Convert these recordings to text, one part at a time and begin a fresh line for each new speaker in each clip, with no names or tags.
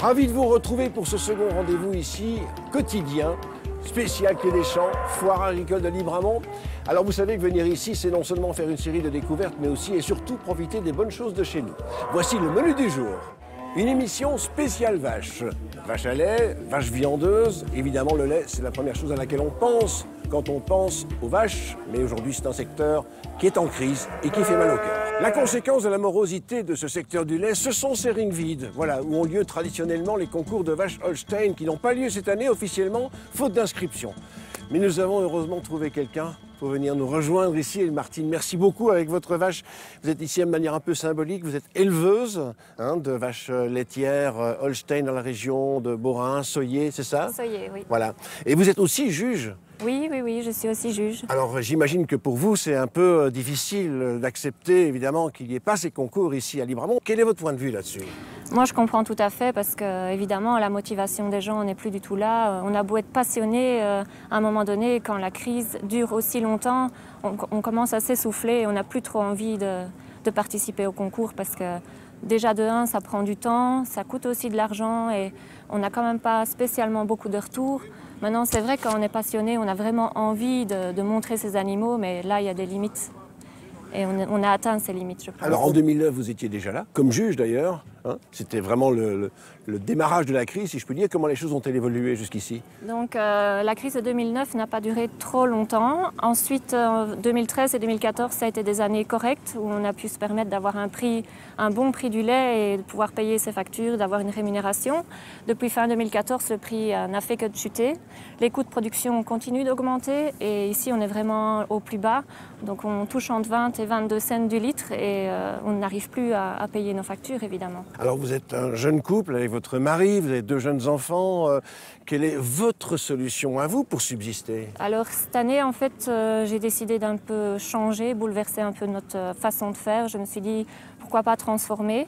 Ravi de vous retrouver pour ce second rendez-vous ici, quotidien, spécial Quai des Champs, foire agricole de Libramont. Alors vous savez que venir ici, c'est non seulement faire une série de découvertes, mais aussi et surtout profiter des bonnes choses de chez nous. Voici le menu du jour. Une émission spéciale vache. Vache à lait, vache viandeuse. Évidemment, le lait, c'est la première chose à laquelle on pense quand on pense aux vaches. Mais aujourd'hui, c'est un secteur qui est en crise et qui fait mal au cœur. La conséquence de la morosité de ce secteur du lait, ce sont ces rings vides, voilà, où ont lieu traditionnellement les concours de vaches Holstein qui n'ont pas lieu cette année officiellement, faute d'inscription. Mais nous avons heureusement trouvé quelqu'un pour venir nous rejoindre ici. Et Martine, merci beaucoup avec votre vache. Vous êtes ici de manière un peu symbolique. Vous êtes éleveuse de vaches laitières Holstein dans la région de Beaurain, Soyer, c'est ça?
Soyer, oui.
Voilà. Et vous êtes aussi juge?
Oui, je suis aussi juge.
Alors j'imagine que pour vous, c'est un peu difficile d'accepter évidemment qu'il n'y ait pas ces concours ici à Libramont. Quel est votre point de vue là-dessus?
Moi, je comprends tout à fait parce que, évidemment, la motivation des gens n'est plus du tout là. On a beau être passionné, à un moment donné, quand la crise dure aussi longtemps, on commence à s'essouffler et on n'a plus trop envie de participer au concours parce que, déjà de un, ça prend du temps, ça coûte aussi de l'argent et on n'a quand même pas spécialement beaucoup de retours. Maintenant, c'est vrai, quand on est passionné, on a vraiment envie de montrer ces animaux, mais là, il y a des limites. Et on a atteint ces limites, je pense.
Alors en 2009, vous étiez déjà là, comme juge d'ailleurs. C'était vraiment le démarrage de la crise, si je peux dire. Comment les choses ont-elles évolué jusqu'ici? Donc
la crise de 2009 n'a pas duré trop longtemps. Ensuite, 2013 et 2014, ça a été des années correctes où on a pu se permettre d'avoir un bon prix du lait et de pouvoir payer ses factures, d'avoir une rémunération. Depuis fin 2014, le prix n'a fait que de chuter. Les coûts de production continuent d'augmenter et ici, on est vraiment au plus bas. Donc on touche entre 20 et 22 cents du litre et on n'arrive plus à payer nos factures, évidemment.
Alors vous êtes un jeune couple avec votre mari, vous avez 2 jeunes enfants. Quelle est votre solution à vous pour subsister?
Alors cette année, en fait, j'ai décidé d'un peu changer, bouleverser un peu notre façon de faire. Je me suis dit, pourquoi pas transformer?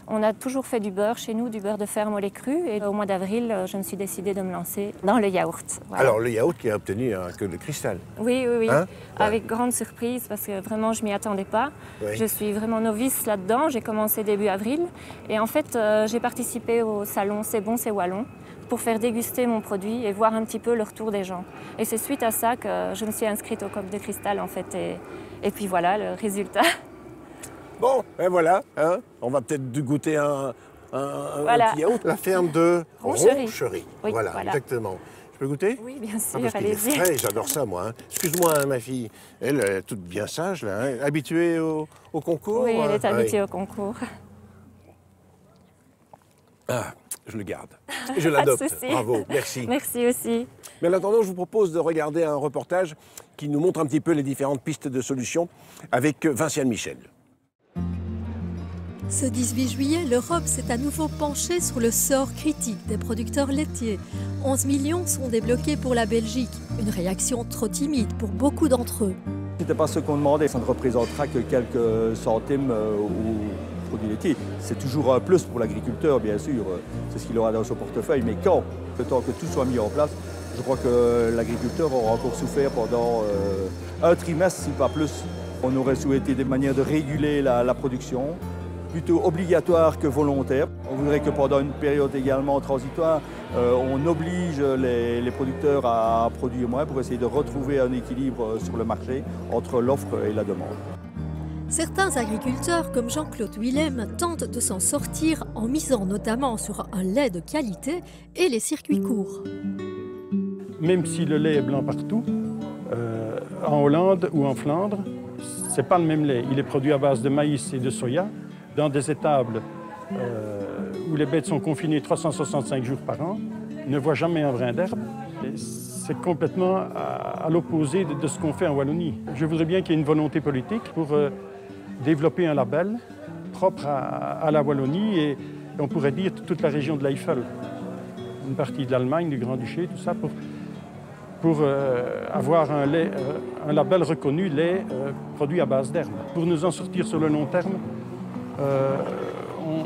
On a toujours fait du beurre chez nous, du beurre de ferme au lait cru. Et au mois d'avril, je me suis décidée de me lancer dans le yaourt. Voilà.
Alors le yaourt qui a obtenu un queue de cristal.
Oui,
Hein?
Avec grande surprise parce que vraiment je ne m'y attendais pas.
Oui.
Je suis vraiment novice là-dedans, j'ai commencé début avril. Et en fait, j'ai participé au salon C'est bon, c'est wallon pour faire déguster mon produit et voir un petit peu le retour des gens. Et c'est suite à ça que je me suis inscrite au coq de cristal en fait. Et puis voilà le résultat.
Bon, et voilà, on va peut-être goûter un petit yaourt. La ferme de Roncherie.
Oui,
voilà, exactement. Je peux goûter?
Oui, bien sûr,
parce qu'il est
allez-y.
frais, j'adore ça, moi. Excuse-moi, ma fille, elle est toute bien sage, là, habituée au concours?
Oui, elle est habituée au concours.
Ah, je le garde. Je l'adopte. Bravo, merci.
Merci aussi.
Mais en attendant, je vous propose de regarder un reportage qui nous montre un petit peu les différentes pistes de solutions avec Vinciane Michel.
Ce 18 juillet, l'Europe s'est à nouveau penchée sur le sort critique des producteurs laitiers. 11 millions sont débloqués pour la Belgique, une réaction trop timide pour beaucoup d'entre eux.
Ce n'était pas ce qu'on demandait, ça ne représentera que quelques centimes aux produits laitiers. C'est toujours un plus pour l'agriculteur, bien sûr, c'est ce qu'il aura dans son portefeuille, mais quand, le temps que tout soit mis en place, je crois que l'agriculteur aura encore souffert pendant un trimestre, si pas plus. On aurait souhaité des manières de réguler la production, plutôt obligatoire que volontaire. On voudrait que pendant une période également transitoire, on oblige les producteurs à produire moins pour essayer de retrouver un équilibre sur le marché entre l'offre et la demande.
Certains agriculteurs, comme Jean-Claude Willem, tentent de s'en sortir en misant notamment sur un lait de qualité et les circuits courts.
Même si le lait est blanc partout, en Hollande ou en Flandre, ce n'est pas le même lait. Il est produit à base de maïs et de soya, dans des étables où les bêtes sont confinées 365 jours par an, ne voient jamais un brin d'herbe. C'est complètement à l'opposé de ce qu'on fait en Wallonie. Je voudrais bien qu'il y ait une volonté politique pour développer un label propre à la Wallonie et on pourrait dire toute la région de l'Eifel, une partie de l'Allemagne, du Grand-Duché, tout ça, pour avoir un label reconnu, lait produit à base d'herbe. Pour nous en sortir sur le long terme,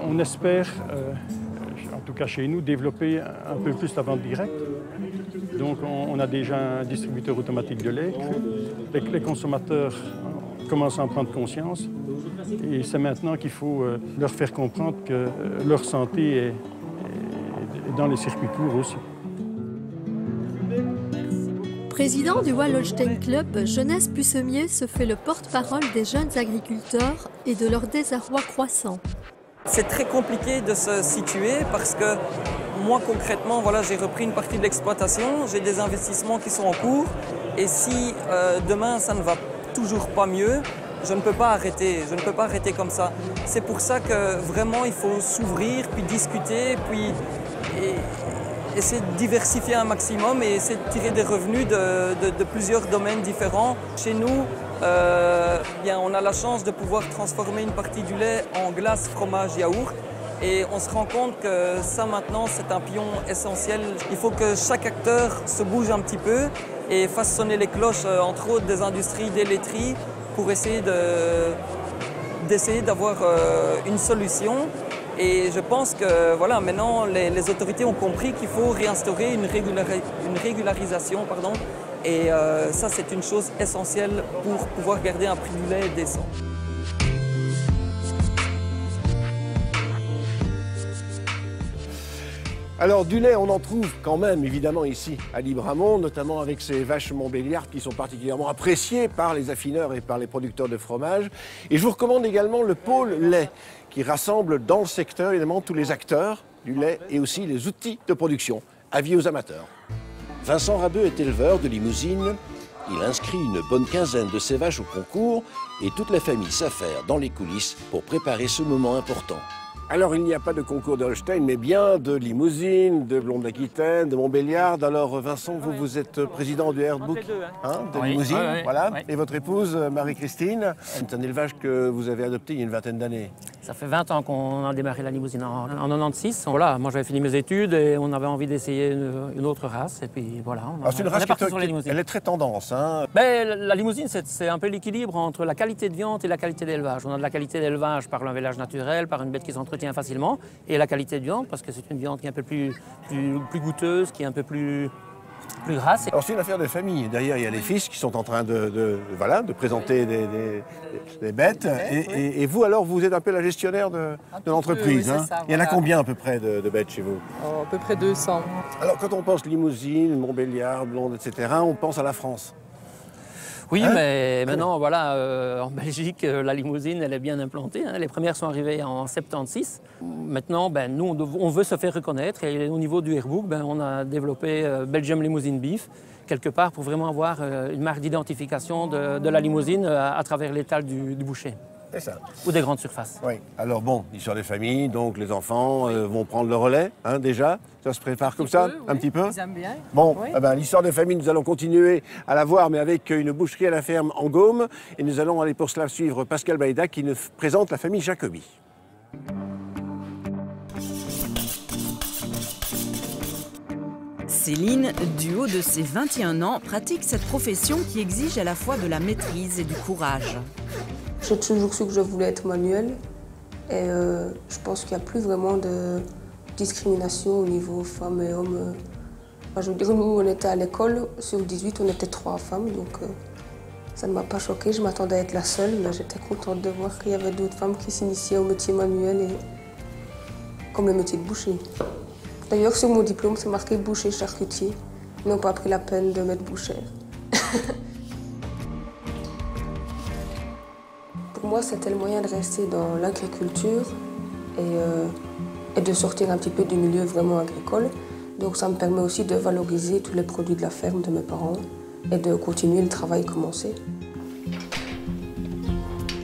on espère, en tout cas chez nous, développer un peu plus la vente directe. Donc on a déjà un distributeur automatique de lait. Les consommateurs commencent à en prendre conscience. Et c'est maintenant qu'il faut leur faire comprendre que leur santé est dans les circuits courts aussi.
Président du Wallholstein Club, Jeunesse Pussemier se fait le porte-parole des jeunes agriculteurs et de leur désarroi croissant.
C'est très compliqué de se situer parce que moi concrètement, voilà, j'ai repris une partie de l'exploitation, j'ai des investissements qui sont en cours et si demain ça ne va toujours pas mieux, je ne peux pas arrêter, comme ça. C'est pour ça que vraiment il faut s'ouvrir, puis discuter, puis essayer de diversifier un maximum et essayer de tirer des revenus de plusieurs domaines différents. Chez nous, on a la chance de pouvoir transformer une partie du lait en glace, fromage, yaourt. Et on se rend compte que ça maintenant, c'est un pion essentiel. Il faut que chaque acteur se bouge un petit peu et fasse sonner les cloches, entre autres des industries, des laiteries, pour essayer d'avoir une solution. Et je pense que voilà, maintenant, les autorités ont compris qu'il faut réinstaurer une régularisation. Et ça, c'est une chose essentielle pour pouvoir garder un prix du lait décent.
Alors du lait, on en trouve quand même évidemment ici à Libramont, notamment avec ces vaches montbéliardes qui sont particulièrement appréciées par les affineurs et par les producteurs de fromage. Et je vous recommande également le pôle lait qui rassemble dans le secteur évidemment tous les acteurs du lait et aussi les outils de production. Avis aux amateurs. Vincent Rabeux est éleveur de limousine. Il inscrit une bonne quinzaine de ses vaches au concours et toute la famille s'affaire dans les coulisses pour préparer ce moment important. Alors, il n'y a pas de concours de Holstein, mais bien de limousine, de blonde d'Aquitaine, de Montbéliarde. Alors, Vincent, vous êtes président du Herdbook de limousine, voilà. Et votre épouse, Marie-Christine, c'est un élevage que vous avez adopté il y a une vingtaine d'années.
Ça fait 20 ans qu'on a démarré la limousine en 96. Voilà, moi j'avais fini mes études et on avait envie d'essayer une autre race. Et puis voilà,
c'est une race elle est très tendance. Hein.
La limousine, c'est un peu l'équilibre entre la qualité de viande et la qualité d'élevage. On a de la qualité d'élevage par un village naturel, par une bête qui s'entretient facilement, et la qualité de viande parce que c'est une viande qui est un peu plus goûteuse, qui est un peu plus grasse.
Alors c'est une affaire de famille. Derrière, il y a les fils qui sont en train de présenter des bêtes. Et vous, alors, vous êtes un peu la gestionnaire de l'entreprise.
Oui, ça,
il y en a combien à peu près de bêtes chez vous?
À peu près 200.
Alors quand on pense limousine, Montbéliard, blonde, etc., on pense à la France.
Oui, mais maintenant, voilà, en Belgique, la limousine, elle est bien implantée. Les premières sont arrivées en 76. Maintenant, nous, on veut se faire reconnaître. Et au niveau du Herdbook, on a développé Belgium Limousine Beef, quelque part pour vraiment avoir une marque d'identification de la limousine à travers l'étal du boucher.
C'est ça.
Ou des grandes surfaces.
Oui. Alors bon, l'histoire des familles, donc les enfants vont prendre le relais, déjà. Ça se prépare comme ça, un petit peu.
Ils aiment bien.
Bon, l'histoire des familles, nous allons continuer à la voir, mais avec une boucherie à la ferme en Gaume. Et nous allons aller pour cela suivre Pascal Baïda qui nous présente la famille Jacobi.
Céline, du haut de ses 21 ans, pratique cette profession qui exige à la fois de la maîtrise et du courage.
J'ai toujours su que je voulais être manuelle et je pense qu'il n'y a plus vraiment de discrimination au niveau femmes et hommes. Je veux dire, nous, on était à l'école, sur 18, on était 3 femmes, donc ça ne m'a pas choquée. Je m'attendais à être la seule, mais j'étais contente de voir qu'il y avait d'autres femmes qui s'initiaient au métier manuel, comme le métier de boucher. D'ailleurs, sur mon diplôme, c'est marqué boucher charcutier. Ils n'ont pas pris la peine de mettre bouchère. Pour moi, c'était le moyen de rester dans l'agriculture et de sortir un petit peu du milieu vraiment agricole. Donc ça me permet aussi de valoriser tous les produits de la ferme de mes parents et de continuer le travail commencé.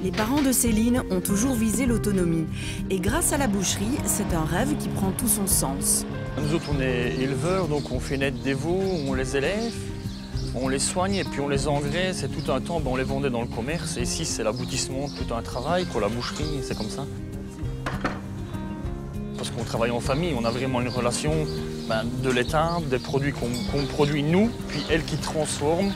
Les parents de Céline ont toujours visé l'autonomie. Et grâce à la boucherie, c'est un rêve qui prend tout son sens.
Nous autres, on est éleveurs, donc on fait naître des veaux, on les élève. On les soigne et puis on les engraisse, c'est tout un temps, on les vendait dans le commerce. Et ici, c'est l'aboutissement de tout un travail pour la boucherie, c'est comme ça. Parce qu'on travaille en famille, on a vraiment une relation de l'étable, des produits qu'on produit nous, puis elle qui transforme.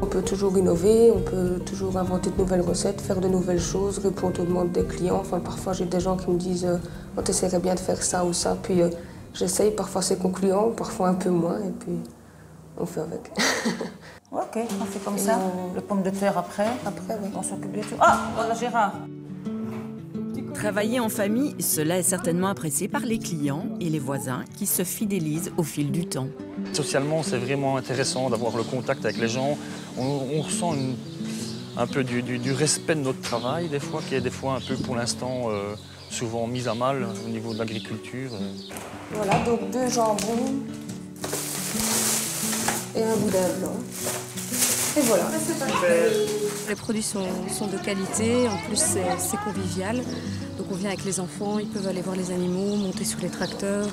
On peut toujours innover, on peut toujours inventer de nouvelles recettes, faire de nouvelles choses, répondre aux demandes des clients. Enfin, parfois, j'ai des gens qui me disent « on t'essaierait bien de faire ça ou ça ». Puis j'essaye, parfois c'est concluant, parfois un peu moins, et puis on fait avec.
Ok, on fait comme ça. Le pomme de terre après.
Après, oui.
On s'occupe de tout. Ah, voilà Gérard.
Travailler en famille, cela est certainement apprécié par les clients et les voisins qui se fidélisent au fil du temps.
Socialement, c'est vraiment intéressant d'avoir le contact avec les gens. On ressent un peu du respect de notre travail, des fois, qui est des fois un peu pour l'instant souvent mis à mal au niveau de l'agriculture.
Voilà, donc 2 jambons et un boudin blanc. Et voilà.
Les produits sont de qualité, en plus c'est convivial. Donc on vient avec les enfants, ils peuvent aller voir les animaux, monter sur les tracteurs.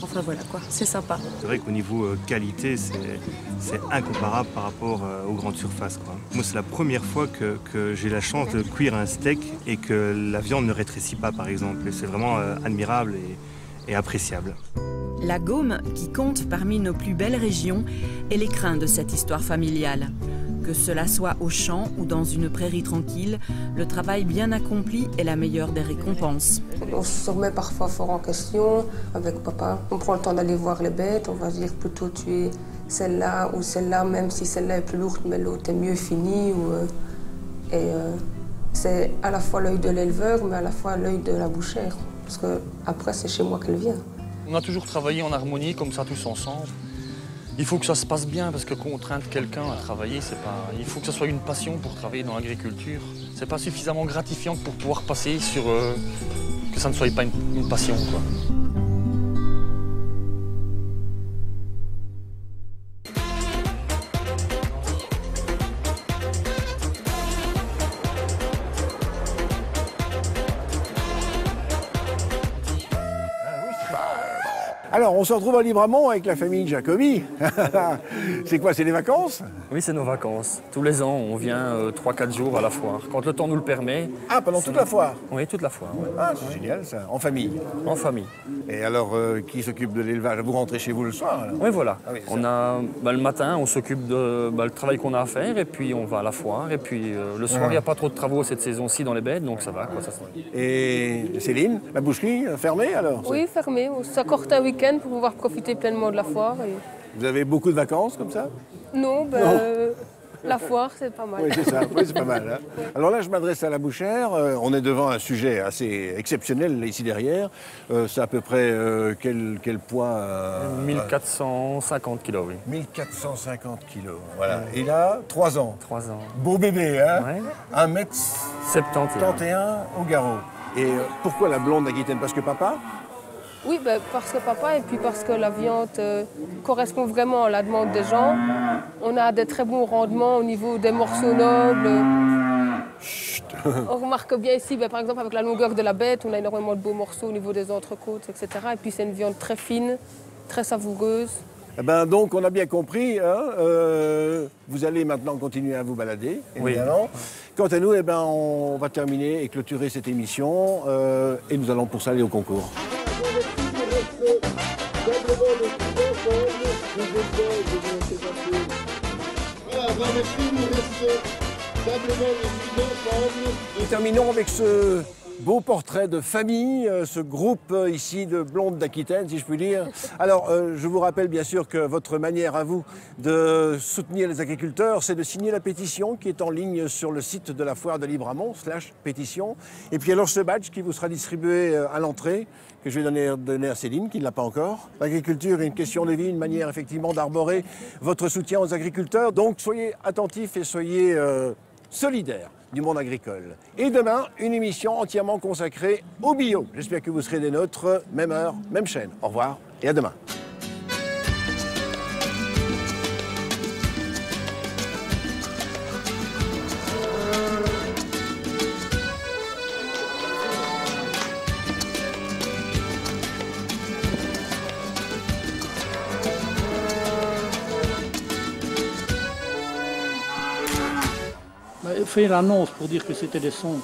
Enfin voilà quoi, c'est sympa.
C'est vrai qu'au niveau qualité, c'est incomparable par rapport aux grandes surfaces, quoi. Moi, c'est la première fois que j'ai la chance de cuire un steak et que la viande ne rétrécit pas, par exemple. C'est vraiment admirable et appréciable.
La Gaume, qui compte parmi nos plus belles régions, est l'écrin de cette histoire familiale. Que cela soit au champ ou dans une prairie tranquille, le travail bien accompli est la meilleure des récompenses.
On se remet parfois fort en question avec papa. On prend le temps d'aller voir les bêtes, on va dire plutôt tuer celle-là ou celle-là, même si celle-là est plus lourde, mais l'autre est mieux finie. C'est à la fois l'œil de l'éleveur, mais à la fois l'œil de la bouchère. Parce qu'après, c'est chez moi qu'elle vient.
On a toujours travaillé en harmonie, comme ça, tous ensemble. Il faut que ça se passe bien, parce que contraindre quelqu'un à travailler, c'est pas... Il faut que ce soit une passion pour travailler dans l'agriculture. C'est pas suffisamment gratifiant pour pouvoir passer sur... que ça ne soit pas une passion, quoi.
Alors, on se retrouve à Libramont avec la famille Jacobi. C'est quoi, c'est les vacances?
Oui, c'est nos vacances. Tous les ans, on vient 3-4 jours à la foire, quand le temps nous le permet.
Ah, pendant toute la foire?
Oui, toute la foire. Ouais.
Ah, c'est génial ça. En famille?
En famille.
Et alors, qui s'occupe de l'élevage? Vous rentrez chez vous le soir alors?
Oui, voilà.
Ah, oui,
on a, le matin, on s'occupe de le travail qu'on a à faire, et puis on va à la foire. Et puis le soir, il n'y a pas trop de travaux cette saison-ci dans les bêtes, donc ça va. Quoi, ça.
Et Céline, la boucherie fermée alors?
Oui, fermée. On s'accorde un week-end pour pouvoir profiter pleinement de la foire.
Vous avez beaucoup de vacances comme ça?
Non, la foire, c'est pas mal.
Oui, c'est ça. Oui, c'est pas mal. Hein. Alors là, je m'adresse à la bouchère. On est devant un sujet assez exceptionnel, là, ici derrière. C'est à peu près quel poids
1450 kilos, oui.
1450 kilos, voilà. Et là, 3 ans.
3 ans.
Beau bébé, hein?
Ouais.
1m71 au garrot. Et pourquoi la blonde d'Aquitaine? Parce que papa?
Oui, parce que papa et puis parce que la viande correspond vraiment à la demande des gens. On a des très bons rendements au niveau des morceaux nobles.
Chut.
On remarque bien ici, par exemple, avec la longueur de la bête, on a énormément de beaux morceaux au niveau des entrecôtes, etc. Et puis c'est une viande très fine, très savoureuse.
Eh ben, donc on a bien compris, hein, vous allez maintenant continuer à vous balader, évidemment. Oui. Quant à nous, eh ben, on va terminer et clôturer cette émission et nous allons pour ça aller au concours. Nous terminons avec ce beau portrait de famille, ce groupe ici de blondes d'Aquitaine, si je puis dire. Alors, je vous rappelle bien sûr que votre manière à vous de soutenir les agriculteurs, c'est de signer la pétition qui est en ligne sur le site de la foire de Libramont, /pétition. Et puis alors ce badge qui vous sera distribué à l'entrée, que je vais donner à Céline, qui ne l'a pas encore. L'agriculture est une question de vie, une manière effectivement d'arborer votre soutien aux agriculteurs. Donc soyez attentifs et soyez solidaires du monde agricole. Et demain, une émission entièrement consacrée au bio. J'espère que vous serez des nôtres, même heure, même chaîne. Au revoir et à demain.
Faire une annonce pour dire que c'était des sons